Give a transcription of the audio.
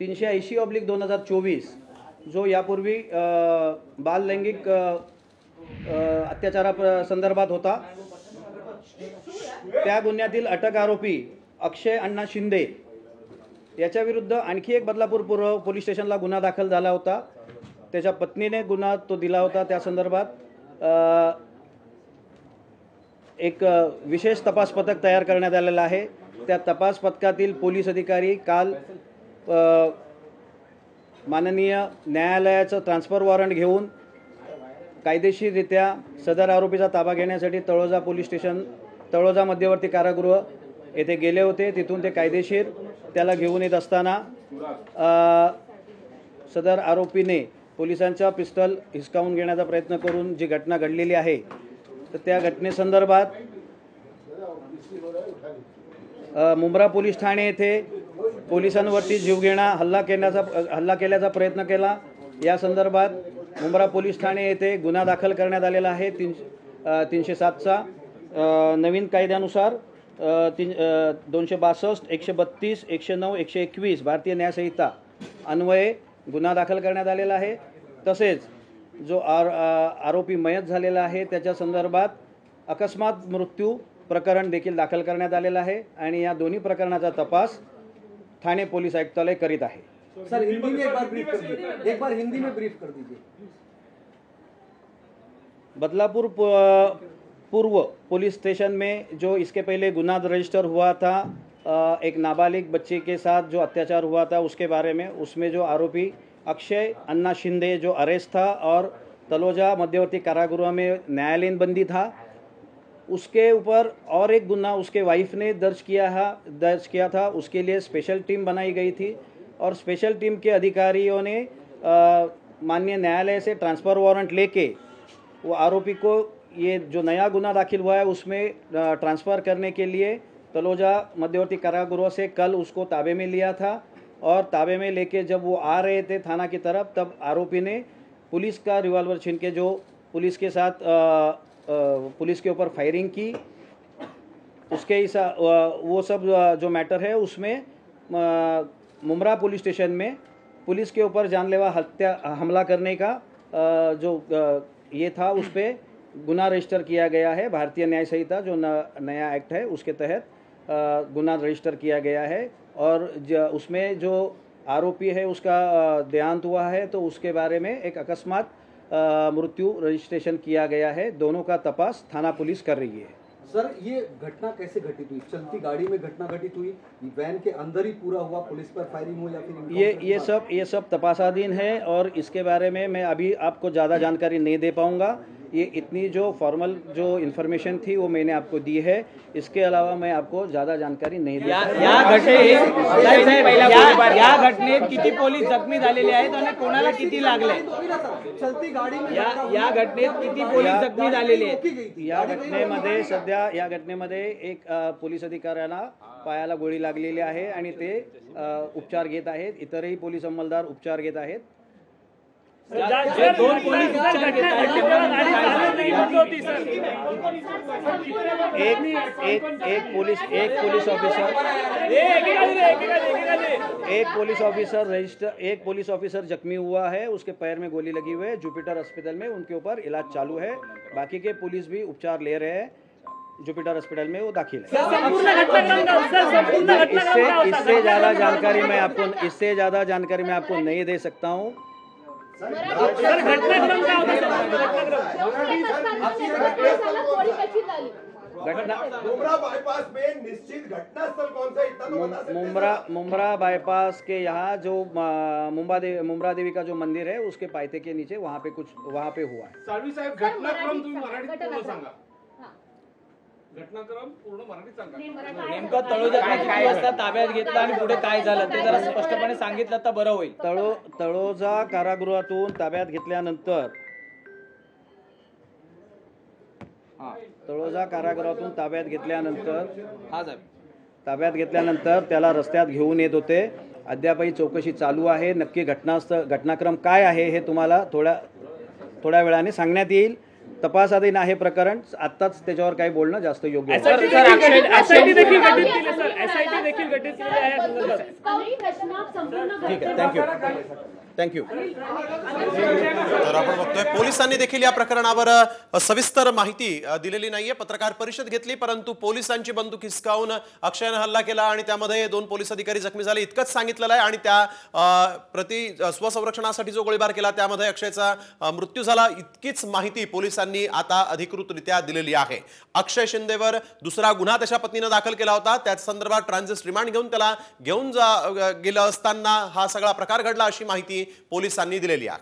380/2024 जो यापूर्वी बाल लैंगिक अत्याचारा संदर्भात होता, त्या गुन्ह्यातील अटक आरोपी अक्षय अण्णा शिंदे याच्या विरुद्ध आणखी एक बदलापूर पूर्व पोलीस स्टेशनला गुन्हा दाखल झाला होता। त्याच्या पत्नीने गुन्हा तो दिला होता। त्या संदर्भात एक विशेष तपास पथक तयार करण्यात आलेला आहे। त्या तपास पथकातील पोलीस अधिकारी काल माननीय न्यायालयाचं ट्रान्सफर वॉरंट घेऊन कायदेशीररित्या सदर आरोपीचा ताबा घेण्यासाठी तळोजा मध्यवर्ती कारागृह येथे गेले होते। तिथून ते कायदेशीर त्याला घेऊन येत असताना सदर आरोपीने पोलिसांचा पिस्टल हिसकावून घेण्याचा प्रयत्न करून जी घटना घडलेली आहे, तर त्या घटनेसंदर्भात मुंब्रा पोलीस ठाणे येथे पोलिसांवरती जीवघेणा हल्ला केल्याचा प्रयत्न केला। या संदर्भात मुंब्रा पोलीस ठाणे येथे गुन्हा दाखल करण्यात आलेला आहे। 307चा नवीन कायद्यानुसार 262, 132, 109, 121 भारतीय न्याय संहिता अन्वये गुन्हा दाखल करण्यात आलेला आहे। तसेच जो आरोपी मयत झालेला आहे त्याच्या संदर्भात अकस्मात मृत्यू प्रकरण देखील दाखल करण्यात आलेला आहे आणि या दोन्ही प्रकरणाचा तपास ठाणे पोलीस आयुक्तालय करीत आहे। सर हिंदी में एक बार हिंदी में ब्रीफ कर दीजिए। बदलापुर पूर्व पुलिस स्टेशन में जो इसके पहले गुना रजिस्टर हुआ था, एक नाबालिग बच्चे के साथ जो अत्याचार हुआ था उसके बारे में, उसमें जो आरोपी अक्षय अन्ना शिंदे जो अरेस्ट था और तलोजा मध्यवर्ती कारागृह में न्यायालयीन बंदी था, उसके ऊपर और एक गुना उसके वाइफ ने दर्ज किया था। उसके लिए स्पेशल टीम बनाई गई थी और स्पेशल टीम के अधिकारियों ने माननीय न्यायालय से ट्रांसफ़र वारंट लेके वो आरोपी को ये जो नया गुना दाखिल हुआ है उसमें ट्रांसफ़र करने के लिए तलोजा मध्यवर्ती कारागृह से कल उसको ताबे में लिया था। और ताबे में लेके जब वो आ रहे थे थाना की तरफ, तब आरोपी ने पुलिस का रिवॉल्वर छीन के जो पुलिस के साथ पुलिस के ऊपर फायरिंग की। उसके वो सब जो मैटर है उसमें मुंब्रा पुलिस स्टेशन में पुलिस के ऊपर जानलेवा हमला करने का जो ये था, उस पर गुना रजिस्टर किया गया है। भारतीय न्याय संहिता जो नया एक्ट है उसके तहत गुना रजिस्टर किया गया है और उसमें जो आरोपी है उसका देहांत हुआ है, तो उसके बारे में एक अकस्मात मृत्यु रजिस्ट्रेशन किया गया है। दोनों का तपास थाना पुलिस कर रही है। सर ये घटना कैसे घटित हुई? चलती गाड़ी में घटना घटित हुई, वैन के अंदर ही पूरा हुआ, पुलिस पर फायरिंग हुई या फिर ये सब तपासाधीन है और इसके बारे में मैं अभी आपको ज़्यादा जानकारी नहीं दे पाऊँगा। ये इतनी जो फॉर्मल जो इन्फॉर्मेशन थी वो मैंने आपको दी है। इसके अलावा मैं आपको ज़्यादा जानकारी नहीं दे या घटनेत किती पोलीस जखमी झालेले आहेत आणि कोणाला किती लागले? चलती गाडी में या घटनेत किती पोलीस जखमी झालेले आहेत? या घटनेमध्ये एक पोलीस अधिकाऱ्याला पायाला गोळी लागलेली आहे आणि ते उपचार घेत आहेत। इतरही पोलीस अंमलदार उपचार घेत आहेत। दोन पोलीस उपचार घेत आहेत। एक पुलिस ऑफिसर जख्मी हुआ है, उसके पैर में गोली लगी हुई है। जुपिटर अस्पताल में उनके ऊपर इलाज चालू है। बाकी के पुलिस भी उपचार ले रहे हैं। जुपिटर अस्पताल में वो दाखिल है। इससे ज़्यादा जानकारी मैं आपको नहीं दे सकता हूँ। मुंब्रा बाईपास में निश्चित घटनास्थल कौन सा इतना तो बता सकते हैं? मुंब्रा बाईपास के यहाँ जो मुंब्रा देवी का जो मंदिर है उसके पायथे के नीचे वहाँ पे हुआ है। साळवी साहेब घटनाक्रम तुम्ही मराठीत पूर्ण सांगा। घटनाक्रम पूर्ण मराठीत सांगा। नेमकं तळोजा किती वाजता ताब्यात घेतला आणि पुढे काय झालं ते जरा स्पष्टपणे सांगितलं तर बरं होईल। तळोजा कारागृहातून ताब्यात घेतल्यानंतर ताब्यात घेतल्यानंतर त्याला रस्त्यात घेऊन येत होते। अद्यापही चौकशी चालू आहे। नक्की घटनाक्रम काय आहे हे तुम्हाला थोड्या वेळाने सांगण्यात येईल। तपासाधीन आहे प्रकरण. आत्ताच त्याच्यावर काही बोलणं जास्त योग्य नाही. SIT देखील गठीत केली सर, SIT देखील गठीत केली आहे या संदर्भात. ठीक आहे, थँक्यू थँक्यू. तर आपण बघतोय पोलिसांनी देखील या प्रकरणावर सविस्तर माहिती दिलेली नाहीये. पत्रकार परिषद घेतली, परंतु पोलिसांची बंदूक हिसकावून अक्षयने हल्ला केला आणि त्यामध्ये 2 पोलीस अधिकारी जखमी झाले इतकंच सांगितलेलं आहे. आणि त्या स्वसंरक्षणासाठी जो गोळीबार केला त्यामध्ये अक्षयचा मृत्यू झाला इतकीच माहिती पोलिसांनी आता अधिकृतरित्या दिलेली आहे. अक्षय शिंदेवर दुसरा गुन्हा त्याच्या पत्नीने दाखल केला होता. त्याच संदर्भात ट्रान्झिट रिमांड घेऊन त्याला गेलं असताना हा सगळा प्रकार घडला अशी माहिती पोलिसांनी दिलेली आहे.